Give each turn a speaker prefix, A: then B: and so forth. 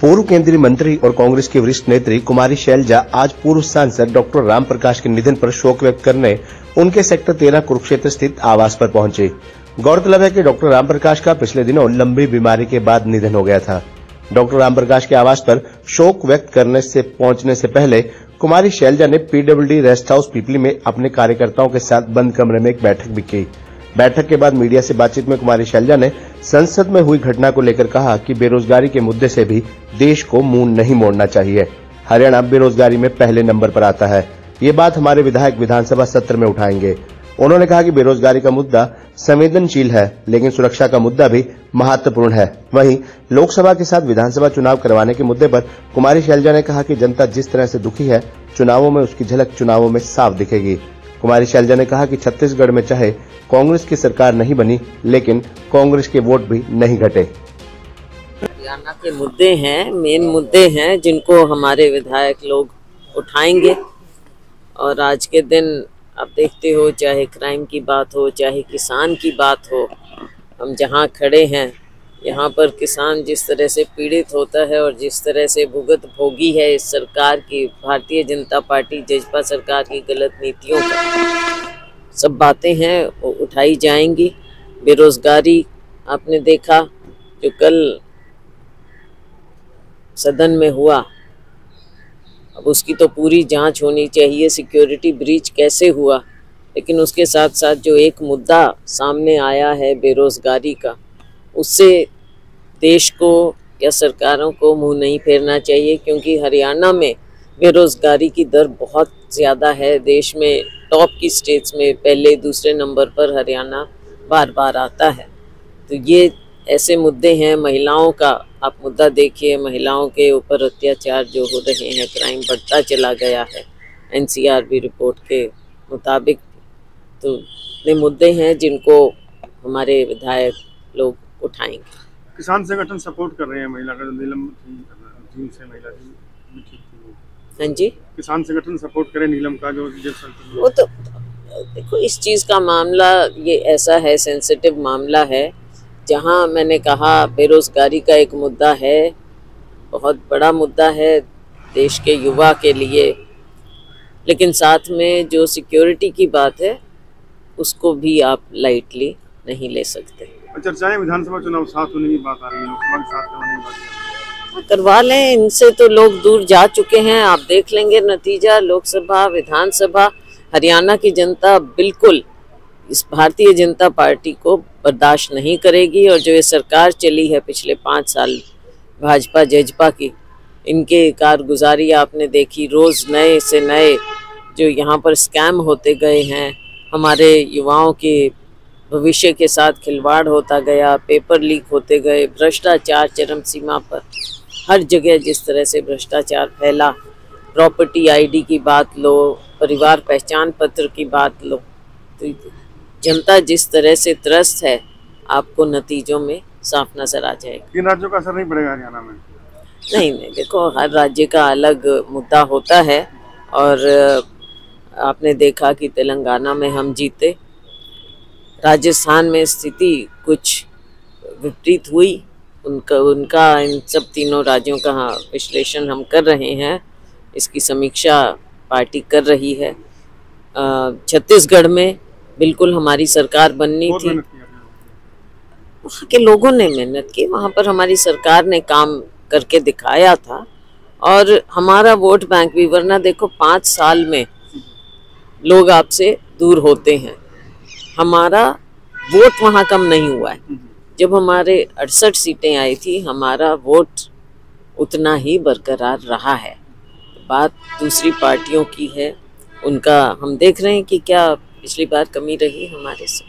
A: पूर्व केंद्रीय मंत्री और कांग्रेस की वरिष्ठ नेत्री कुमारी शैलजा आज पूर्व सांसद डॉक्टर राम प्रकाश के निधन पर शोक व्यक्त करने उनके सेक्टर 13 कुरुक्षेत्र स्थित आवास पर पहुंचे। गौरतलब है कि डॉक्टर राम प्रकाश का पिछले दिनों लंबी बीमारी के बाद निधन हो गया था। डॉक्टर राम प्रकाश के आवास पर शोक व्यक्त करने से पहुंचने से पहले कुमारी शैलजा ने पीडब्ल्यूडी रेस्ट हाउस पीपली में अपने कार्यकर्ताओं के साथ बंद कमरे में एक बैठक भी की। बैठक के बाद मीडिया से बातचीत में कुमारी शैलजा ने संसद में हुई घटना को लेकर कहा कि बेरोजगारी के मुद्दे से भी देश को मुंह नहीं मोड़ना चाहिए। हरियाणा बेरोजगारी में पहले नंबर पर आता है। ये बात हमारे विधायक विधानसभा सत्र में उठाएंगे। उन्होंने कहा कि बेरोजगारी का मुद्दा संवेदनशील है, लेकिन सुरक्षा का मुद्दा भी महत्वपूर्ण है। वहीं लोकसभा के साथ विधानसभा चुनाव करवाने के मुद्दे पर कुमारी शैलजा ने कहा कि जनता जिस तरह से दुखी है, चुनावों में उसकी झलक चुनावों में साफ दिखेगी। कुमारी शैलजा ने कहा कि छत्तीसगढ़ में चाहे कांग्रेस की सरकार नहीं बनी, लेकिन कांग्रेस के वोट भी नहीं घटे।
B: हरियाणा के मुद्दे हैं, मेन मुद्दे हैं जिनको हमारे विधायक लोग उठाएंगे। और आज के दिन आप देखते हो, चाहे क्राइम की बात हो, चाहे किसान की बात हो, हम जहां खड़े हैं यहाँ पर किसान जिस तरह से पीड़ित होता है और जिस तरह से भुगत भोगी है इस सरकार की, भारतीय जनता पार्टी जजपा सरकार की गलत नीतियों का, सब बातें हैं वो उठाई जाएंगी। बेरोजगारी आपने देखा जो कल सदन में हुआ, अब उसकी तो पूरी जांच होनी चाहिए, सिक्योरिटी ब्रीच कैसे हुआ। लेकिन उसके साथ साथ जो एक मुद्दा सामने आया है बेरोजगारी का, उससे देश को या सरकारों को मुंह नहीं फेरना चाहिए, क्योंकि हरियाणा में बेरोजगारी की दर बहुत ज़्यादा है। देश में टॉप की स्टेट्स में पहले दूसरे नंबर पर हरियाणा बार बार आता है। तो ये ऐसे मुद्दे हैं। महिलाओं का आप मुद्दा देखिए, महिलाओं के ऊपर अत्याचार जो हो रहे हैं, क्राइम बढ़ता चला गया है एनसीआरबी रिपोर्ट के मुताबिक। तो ये मुद्दे हैं जिनको हमारे विधायक लोग उठाएंगे।
C: किसान संगठन सपोर्ट कर रहे हैं महिला का, नीलम थी से महिला थी।
B: हाँ जी,
C: किसान संगठन सपोर्ट करें नीलम का जो
B: वो तो देखो, इस चीज़ का मामला ये ऐसा है, सेंसिटिव मामला है, जहाँ मैंने कहा बेरोजगारी का एक मुद्दा है, बहुत बड़ा मुद्दा है देश के युवा के लिए, लेकिन साथ में जो सिक्योरिटी की बात है उसको भी आप लाइटली नहीं ले सकते।
C: चर्चाएं विधानसभा चुनाव साथ होने की बात आ रही है, लोकसभा के साथ करवाने की बात
B: करवा लें, इनसे तो लोग दूर जा चुके हैं। आप देख लेंगे नतीजा, लोकसभा विधानसभा। हरियाणा की जनता बिल्कुल इस भारतीय जनता पार्टी को बर्दाश्त नहीं करेगी। और जो ये सरकार चली है पिछले 5 साल भाजपा जजपा की, इनके कारगुजारी आपने देखी, रोज़ नए से नए जो यहाँ पर स्कैम होते गए हैं, हमारे युवाओं के भविष्य के साथ खिलवाड़ होता गया, पेपर लीक होते गए, भ्रष्टाचार चरम सीमा पर, हर जगह जिस तरह से भ्रष्टाचार फैला, प्रॉपर्टी आईडी की बात लो, परिवार पहचान पत्र की बात लो, तो जनता जिस तरह से त्रस्त है आपको नतीजों में साफ नजर आ जाएगा।
C: 3 राज्यों का असर नहीं पड़ेगा हरियाणा में?
B: नहीं, देखो, हर राज्य का अलग मुद्दा होता है। और आपने देखा कि तेलंगाना में हम जीते, राजस्थान में स्थिति कुछ विपरीत हुई। उनका इन सब तीनों राज्यों का विश्लेषण हम कर रहे हैं, इसकी समीक्षा पार्टी कर रही है। छत्तीसगढ़ में बिल्कुल हमारी सरकार बननी थी, वहाँ के लोगों ने मेहनत की, वहाँ पर हमारी सरकार ने काम करके दिखाया था। और हमारा वोट बैंक भी, वरना देखो 5 साल में लोग आपसे दूर होते हैं, हमारा वोट वहाँ कम नहीं हुआ है। जब हमारे 68 सीटें आई थी, हमारा वोट उतना ही बरकरार रहा है। बात दूसरी पार्टियों की है, उनका हम देख रहे हैं कि क्या पिछली बार कमी रही हमारे से।